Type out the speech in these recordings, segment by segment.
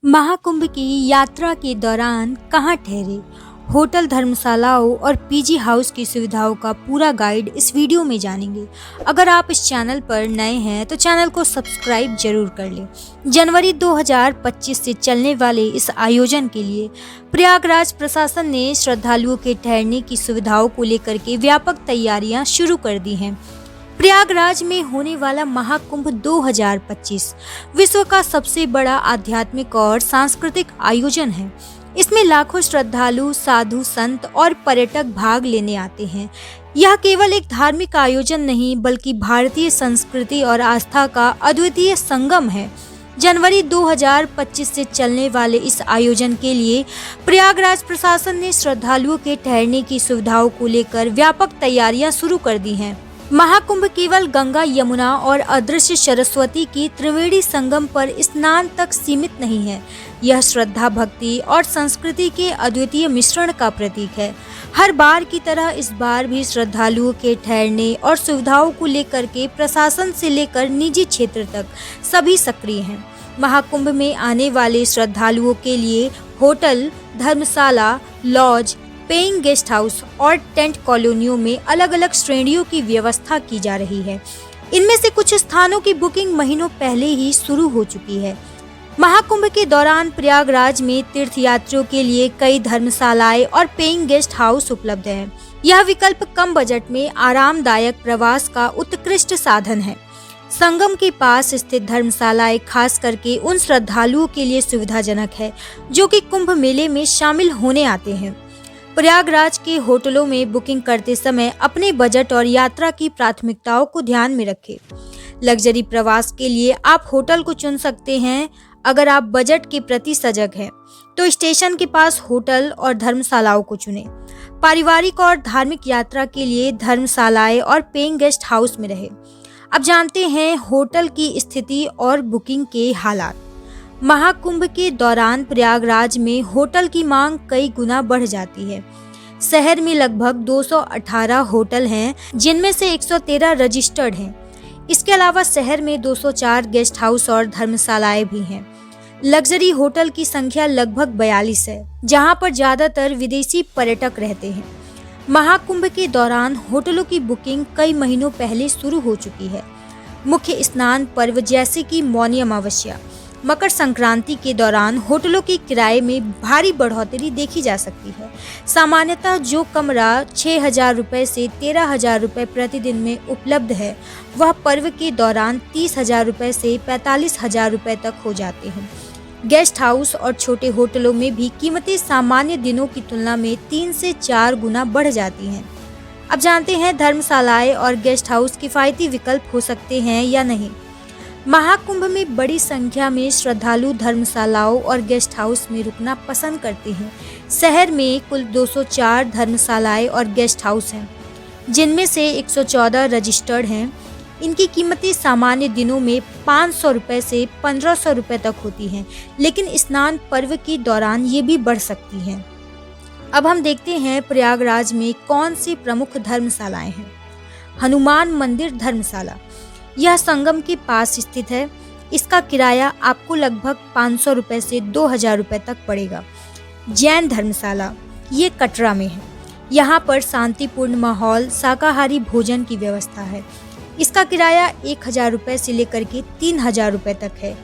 महाकुंभ की यात्रा के दौरान कहाँ ठहरे, होटल, धर्मशालाओं और पीजी हाउस की सुविधाओं का पूरा गाइड इस वीडियो में जानेंगे। अगर आप इस चैनल पर नए हैं तो चैनल को सब्सक्राइब जरूर कर लें। जनवरी 2025 से चलने वाले इस आयोजन के लिए प्रयागराज प्रशासन ने श्रद्धालुओं के ठहरने की सुविधाओं को लेकर के व्यापक तैयारियां शुरू कर दी हैं। प्रयागराज में होने वाला महाकुंभ 2025 विश्व का सबसे बड़ा आध्यात्मिक और सांस्कृतिक आयोजन है। इसमें लाखों श्रद्धालु, साधु, संत और पर्यटक भाग लेने आते हैं। यह केवल एक धार्मिक आयोजन नहीं बल्कि भारतीय संस्कृति और आस्था का अद्वितीय संगम है। जनवरी 2025 से चलने वाले इस आयोजन के लिए प्रयागराज प्रशासन ने श्रद्धालुओं के ठहरने की सुविधाओं को लेकर व्यापक तैयारियां शुरू कर दी हैं। महाकुंभ केवल गंगा, यमुना और अदृश्य सरस्वती की त्रिवेणी संगम पर स्नान तक सीमित नहीं है। यह श्रद्धा, भक्ति और संस्कृति के अद्वितीय मिश्रण का प्रतीक है। हर बार की तरह इस बार भी श्रद्धालुओं के ठहरने और सुविधाओं को लेकर के प्रशासन से लेकर निजी क्षेत्र तक सभी सक्रिय हैं। महाकुंभ में आने वाले श्रद्धालुओं के लिए होटल, धर्मशाला, लॉज, पेइंग गेस्ट हाउस और टेंट कॉलोनियों में अलग अलग श्रेणियों की व्यवस्था की जा रही है। इनमें से कुछ स्थानों की बुकिंग महीनों पहले ही शुरू हो चुकी है। महाकुंभ के दौरान प्रयागराज में तीर्थयात्रियों के लिए कई धर्मशालाएं और पेइंग गेस्ट हाउस उपलब्ध हैं। यह विकल्प कम बजट में आरामदायक प्रवास का उत्कृष्ट साधन है। संगम के पास स्थित धर्मशालाएं खास करके उन श्रद्धालुओं के लिए सुविधाजनक है जो कि कुंभ मेले में शामिल होने आते हैं। प्रयागराज के होटलों में बुकिंग करते समय अपने बजट और यात्रा की प्राथमिकताओं को ध्यान में रखें। लग्जरी प्रवास के लिए आप होटल को चुन सकते हैं। अगर आप बजट के प्रति सजग हैं तो स्टेशन के पास होटल और धर्मशालाओं को चुनें। पारिवारिक और धार्मिक यात्रा के लिए धर्मशालाएं और पेइंग गेस्ट हाउस में रहें। अब जानते हैं होटल की स्थिति और बुकिंग के हालात। महाकुंभ के दौरान प्रयागराज में होटल की मांग कई गुना बढ़ जाती है। शहर में लगभग 218 होटल हैं, जिनमें से 113 रजिस्टर्ड हैं। इसके अलावा शहर में 204 गेस्ट हाउस और धर्मशालाएं भी हैं। लग्जरी होटल की संख्या लगभग 42 है, जहां पर ज्यादातर विदेशी पर्यटक रहते हैं। महाकुंभ के दौरान होटलों की बुकिंग कई महीनों पहले शुरू हो चुकी है। मुख्य स्नान पर्व जैसे कि मौनी अमावस्या, मकर संक्रांति के दौरान होटलों के किराए में भारी बढ़ोतरी देखी जा सकती है। सामान्यतः जो कमरा 6,000 रुपये से 13,000 रुपये प्रतिदिन में उपलब्ध है, वह पर्व के दौरान 30,000 रुपये से 45,000 रुपये तक हो जाते हैं। गेस्ट हाउस और छोटे होटलों में भी कीमतें सामान्य दिनों की तुलना में 3 से 4 गुना बढ़ जाती हैं। अब जानते हैं धर्मशालाएं और गेस्ट हाउस किफ़ायती विकल्प हो सकते हैं या नहीं। महाकुंभ में बड़ी संख्या में श्रद्धालु धर्मशालाओं और गेस्ट हाउस में रुकना पसंद करते हैं। शहर में कुल 204 धर्मशालाएं और गेस्ट हाउस हैं, जिनमें से 114 रजिस्टर्ड हैं। इनकी कीमतें सामान्य दिनों में 500 रुपये से 1500 रुपये तक होती हैं, लेकिन स्नान पर्व के दौरान ये भी बढ़ सकती हैं। अब हम देखते हैं प्रयागराज में कौन सी प्रमुख धर्मशालाएं हैं। हनुमान मंदिर धर्मशाला, यह संगम के पास स्थित है। इसका किराया आपको लगभग 500 रुपये से 2,000 रुपये तक पड़ेगा। जैन धर्मशाला, ये कटरा में है। यहाँ पर शांतिपूर्ण माहौल, शाकाहारी भोजन की व्यवस्था है। इसका किराया 1,000 रुपये से लेकर के 3,000 रुपये तक है।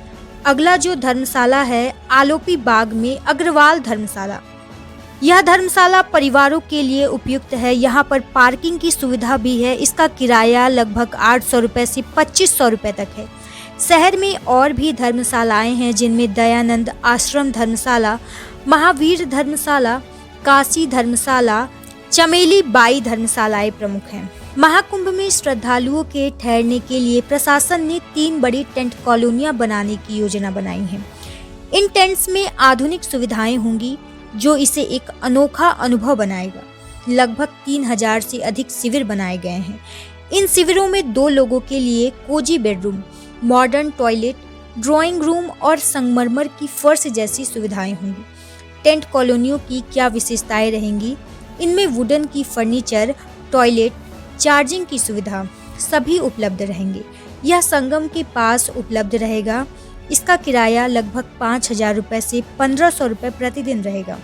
अगला जो धर्मशाला है आलोपी बाग में अग्रवाल धर्मशाला। यह धर्मशाला परिवारों के लिए उपयुक्त है। यहाँ पर पार्किंग की सुविधा भी है। इसका किराया लगभग 800 रुपये से 2,500 रुपये तक है। शहर में और भी धर्मशालाएं हैं, जिनमें दयानंद आश्रम धर्मशाला, महावीर धर्मशाला, काशी धर्मशाला, चमेली बाई धर्मशालाएं प्रमुख हैं। महाकुंभ में श्रद्धालुओं के ठहरने के लिए प्रशासन ने 3 बड़ी टेंट कॉलोनियां बनाने की योजना बनाई है। इन टेंट्स में आधुनिक सुविधाएं होंगी जो इसे एक अनोखा अनुभव बनाएगा। लगभग 3,000 से अधिक शिविर बनाए गए हैं। इन शिविरों में 2 लोगों के लिए cosy bedroom, modern toilet, drawing room और संगमरमर की फर्श जैसी सुविधाएं होंगी। टेंट कॉलोनियों की क्या विशेषताएं रहेंगी? इनमें वुडन की फर्नीचर, टॉयलेट, चार्जिंग की सुविधा सभी उपलब्ध रहेंगे। यह संगम के पास उपलब्ध रहेगा। इसका किराया लगभग 5,000 रुपये से 1,500 रुपये प्रतिदिन रहेगा।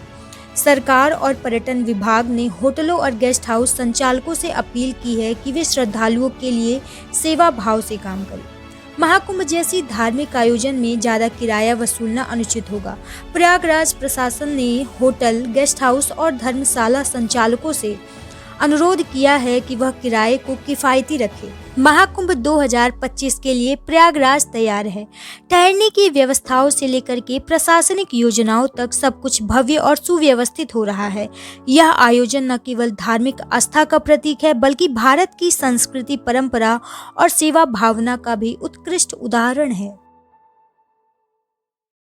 सरकार और पर्यटन विभाग ने होटलों और गेस्ट हाउस संचालकों से अपील की है कि वे श्रद्धालुओं के लिए सेवा भाव से काम करें। महाकुंभ जैसी धार्मिक आयोजन में ज्यादा किराया वसूलना अनुचित होगा। प्रयागराज प्रशासन ने होटल, गेस्ट हाउस और धर्मशाला संचालकों से अनुरोध किया है कि वह किराए को किफायती रखे। महाकुंभ 2025 के लिए प्रयागराज तैयार है। ठहरने की व्यवस्थाओं से लेकर के प्रशासनिक योजनाओं तक सब कुछ भव्य और सुव्यवस्थित हो रहा है। यह आयोजन न केवल धार्मिक आस्था का प्रतीक है, बल्कि भारत की संस्कृति, परंपरा और सेवा भावना का भी उत्कृष्ट उदाहरण है।